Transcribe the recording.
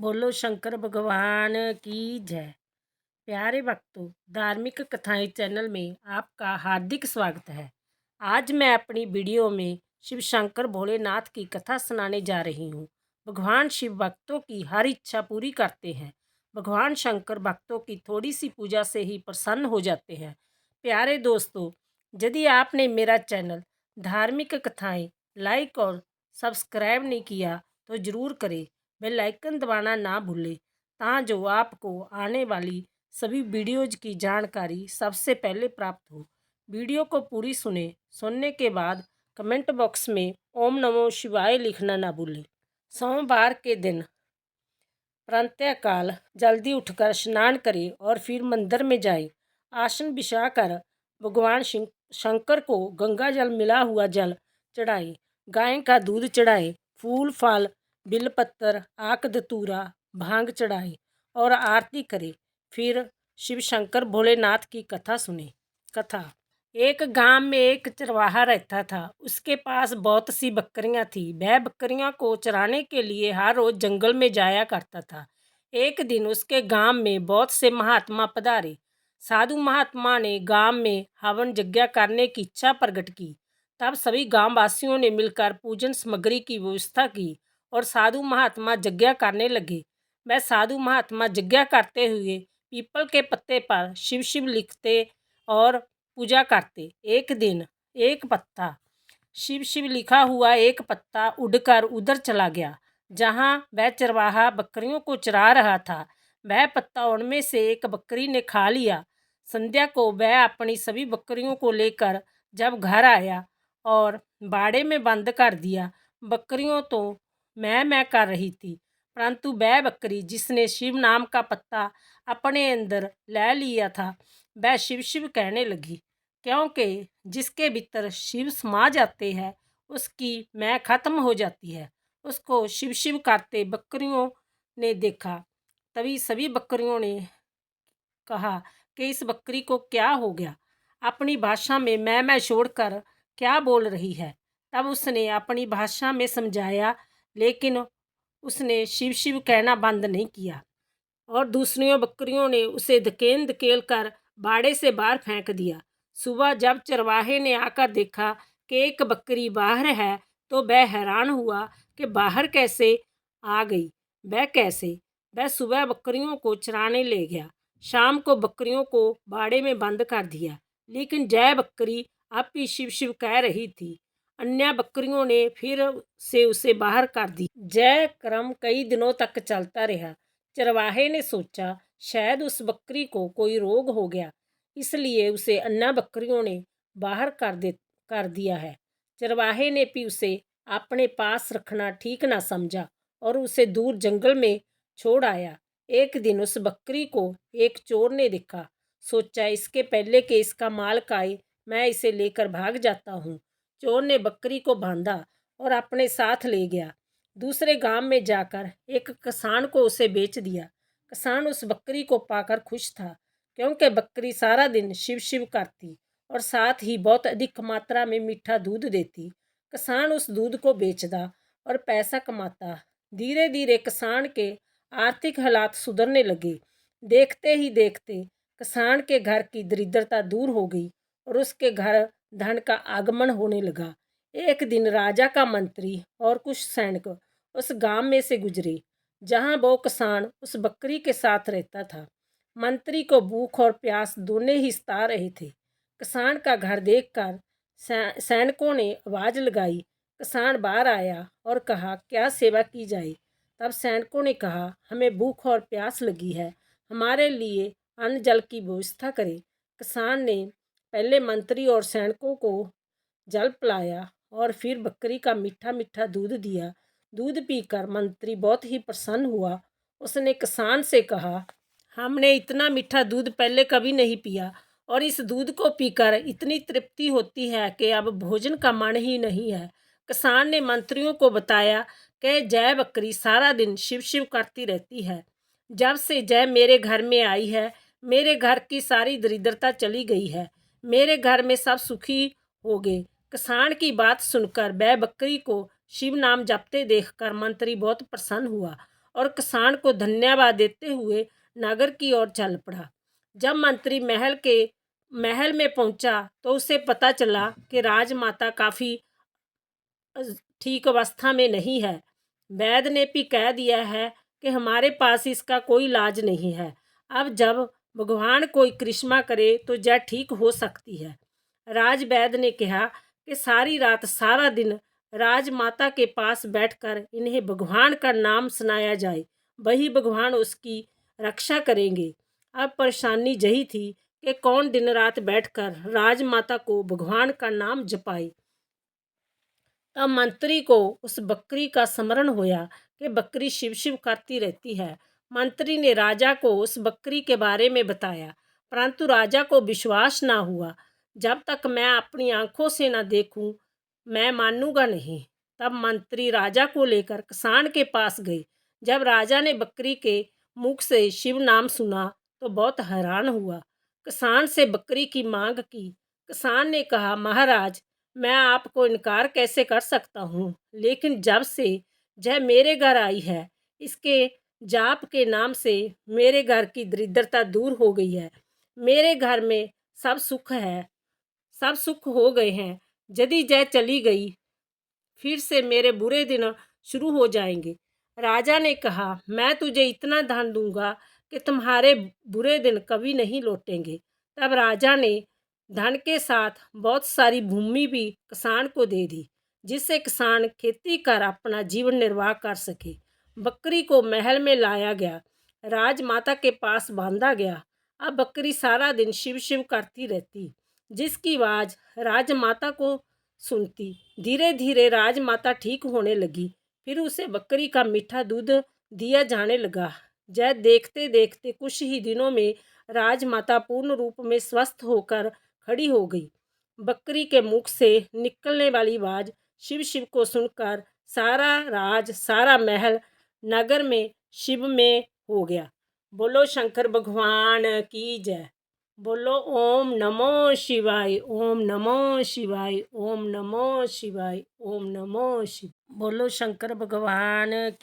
बोलो शंकर भगवान की जय। प्यारे भक्तों, धार्मिक कथाएं चैनल में आपका हार्दिक स्वागत है। आज मैं अपनी वीडियो में शिव शंकर भोलेनाथ की कथा सुनाने जा रही हूँ। भगवान शिव भक्तों की हर इच्छा पूरी करते हैं। भगवान शंकर भक्तों की थोड़ी सी पूजा से ही प्रसन्न हो जाते हैं। प्यारे दोस्तों, यदि आपने मेरा चैनल धार्मिक कथाएं लाइक और सब्सक्राइब नहीं किया तो ज़रूर करें। बेल आइकन दबाना ना भूलें जो आपको आने वाली सभी वीडियोज की जानकारी सबसे पहले प्राप्त हो। वीडियो को पूरी सुनने के बाद कमेंट बॉक्स में ओम नमो शिवाय लिखना ना भूलें। सोमवार के दिन प्रातःकाल जल्दी उठकर स्नान करें और फिर मंदिर में जाएं। आसन बिछाकर भगवान शंकर को गंगा जल मिला हुआ जल चढ़ाएं, गाय का दूध चढ़ाएं, फूल फल बिलपत्र आक धतूरा भांग चढ़ाएं और आरती करें। फिर शिव शंकर भोलेनाथ की कथा सुने। कथा। एक गांव में एक चरवाहा रहता था। उसके पास बहुत सी बकरियां थी। वह बकरियों को चराने के लिए हर रोज जंगल में जाया करता था। एक दिन उसके गांव में बहुत से महात्मा पधारे। साधु महात्मा ने गांव में हवन यज्ञ करने की इच्छा प्रकट की। तब सभी गांव वासियों ने मिलकर पूजन सामग्री की व्यवस्था की और साधु महात्मा यज्ञ करने लगे। वह साधु महात्मा यज्ञ करते हुए पीपल के पत्ते पर शिव शिव लिखते और पूजा करते। एक दिन एक पत्ता शिव शिव लिखा हुआ एक पत्ता उड़कर उधर चला गया जहां वह चरवाहा बकरियों को चरा रहा था। वह पत्ता उनमें से एक बकरी ने खा लिया। संध्या को वह अपनी सभी बकरियों को लेकर जब घर आया और बाड़े में बंद कर दिया, बकरियों तो मैं कर रही थी, परंतु वह बकरी जिसने शिव नाम का पत्ता अपने अंदर ले लिया था वह शिव शिव कहने लगी, क्योंकि जिसके भीतर शिव समा जाते हैं उसकी मैं खत्म हो जाती है। उसको शिव शिव करते बकरियों ने देखा। तभी सभी बकरियों ने कहा कि इस बकरी को क्या हो गया, अपनी भाषा में मैं छोड़कर क्या बोल रही है। तब उसने अपनी भाषा में समझाया, लेकिन उसने शिव शिव कहना बंद नहीं किया और दूसरी बकरियों ने उसे धकेल धकेल कर बाड़े से बाहर फेंक दिया। सुबह जब चरवाहे ने आकर देखा कि एक बकरी बाहर है तो वह हैरान हुआ कि बाहर कैसे आ गई। वह सुबह बकरियों को चराने ले गया। शाम को बकरियों को बाड़े में बंद कर दिया, लेकिन जय बकरी अब भी शिव शिव कह रही थी। अन्य बकरियों ने फिर से उसे बाहर कर दी। जय क्रम कई दिनों तक चलता रहा। चरवाहे ने सोचा शायद उस बकरी को कोई रोग हो गया, इसलिए उसे अन्य बकरियों ने बाहर कर दिया है। चरवाहे ने भी उसे अपने पास रखना ठीक ना समझा और उसे दूर जंगल में छोड़ आया। एक दिन उस बकरी को एक चोर ने देखा। सोचा इसके पहले कि इसका मालिक आए मैं इसे लेकर भाग जाता हूँ। चोर ने बकरी को बांधा और अपने साथ ले गया। दूसरे गांव में जाकर एक किसान को उसे बेच दिया। किसान उस बकरी को पाकर खुश था, क्योंकि बकरी सारा दिन शिव शिव करती और साथ ही बहुत अधिक मात्रा में मीठा दूध देती। किसान उस दूध को बेचता और पैसा कमाता। धीरे धीरे किसान के आर्थिक हालात सुधरने लगे। देखते ही देखते किसान के घर की दरिद्रता दूर हो गई और उसके घर धन का आगमन होने लगा। एक दिन राजा का मंत्री और कुछ सैनिक उस गांव में से गुजरे जहां वो किसान उस बकरी के साथ रहता था। मंत्री को भूख और प्यास दोनों ही सता रहे थे। किसान का घर देखकर सैनिकों ने आवाज लगाई। किसान बाहर आया और कहा, क्या सेवा की जाए। तब सैनिकों ने कहा, हमें भूख और प्यास लगी है, हमारे लिए अन्न जल की व्यवस्था करें। किसान ने पहले मंत्री और सैनिकों को जल पिलाया और फिर बकरी का मीठा मीठा दूध दिया। दूध पीकर मंत्री बहुत ही प्रसन्न हुआ। उसने किसान से कहा, हमने इतना मीठा दूध पहले कभी नहीं पिया और इस दूध को पीकर इतनी तृप्ति होती है कि अब भोजन का मन ही नहीं है। किसान ने मंत्रियों को बताया कि जय बकरी सारा दिन शिव शिव करती रहती है। जब से जय मेरे घर में आई है, मेरे घर की सारी दरिद्रता चली गई है। मेरे घर में सब सुखी हो गए। किसान की बात सुनकर वह बकरी को शिव नाम जपते देखकर मंत्री बहुत प्रसन्न हुआ और किसान को धन्यवाद देते हुए नगर की ओर चल पड़ा। जब मंत्री महल में पहुंचा तो उसे पता चला कि राजमाता काफ़ी ठीक अवस्था में नहीं है। वैद्य ने भी कह दिया है कि हमारे पास इसका कोई इलाज नहीं है। अब जब भगवान कोई करिश्मा करे तो यह ठीक हो सकती है। राज वैद्य ने कहा कि सारी रात सारा दिन राजमाता के पास बैठकर इन्हें भगवान का नाम सुनाया जाए, वही भगवान उसकी रक्षा करेंगे। अब परेशानी यही थी कि कौन दिन रात बैठकर राजमाता को भगवान का नाम जपाए। तब मंत्री को उस बकरी का स्मरण होया कि बकरी शिव शिव करती रहती है। मंत्री ने राजा को उस बकरी के बारे में बताया, परंतु राजा को विश्वास ना हुआ। जब तक मैं अपनी आंखों से न देखूं, मैं मानूंगा नहीं। तब मंत्री राजा को लेकर किसान के पास गए। जब राजा ने बकरी के मुख से शिव नाम सुना तो बहुत हैरान हुआ। किसान से बकरी की मांग की। किसान ने कहा, महाराज, मैं आपको इनकार कैसे कर सकता हूँ, लेकिन जब से यह मेरे घर आई है, इसके जाप के नाम से मेरे घर की दरिद्रता दूर हो गई है। मेरे घर में सब सुख हो गए हैं। यदि यह चली गई, फिर से मेरे बुरे दिन शुरू हो जाएंगे। राजा ने कहा, मैं तुझे इतना धन दूंगा कि तुम्हारे बुरे दिन कभी नहीं लौटेंगे। तब राजा ने धन के साथ बहुत सारी भूमि भी किसान को दे दी, जिससे किसान खेती कर अपना जीवन निर्वाह कर सके। बकरी को महल में लाया गया, राजमाता के पास बांधा गया। अब बकरी सारा दिन शिव शिव करती रहती, जिसकी आवाज़ राजमाता को सुनती। धीरे धीरे राजमाता ठीक होने लगी। फिर उसे बकरी का मीठा दूध दिया जाने लगा। यह देखते देखते कुछ ही दिनों में राजमाता पूर्ण रूप में स्वस्थ होकर खड़ी हो गई। बकरी के मुख से निकलने वाली आवाज़ शिव शिव को सुनकर सारा राज, सारा महल नगर में शिव में हो गया। बोलो शंकर भगवान की जय। बोलो ओम नमो शिवाय, ओम नमो शिवाय, ओम नमो शिवाय, ओम नमो शिवाय। बोलो शंकर भगवान की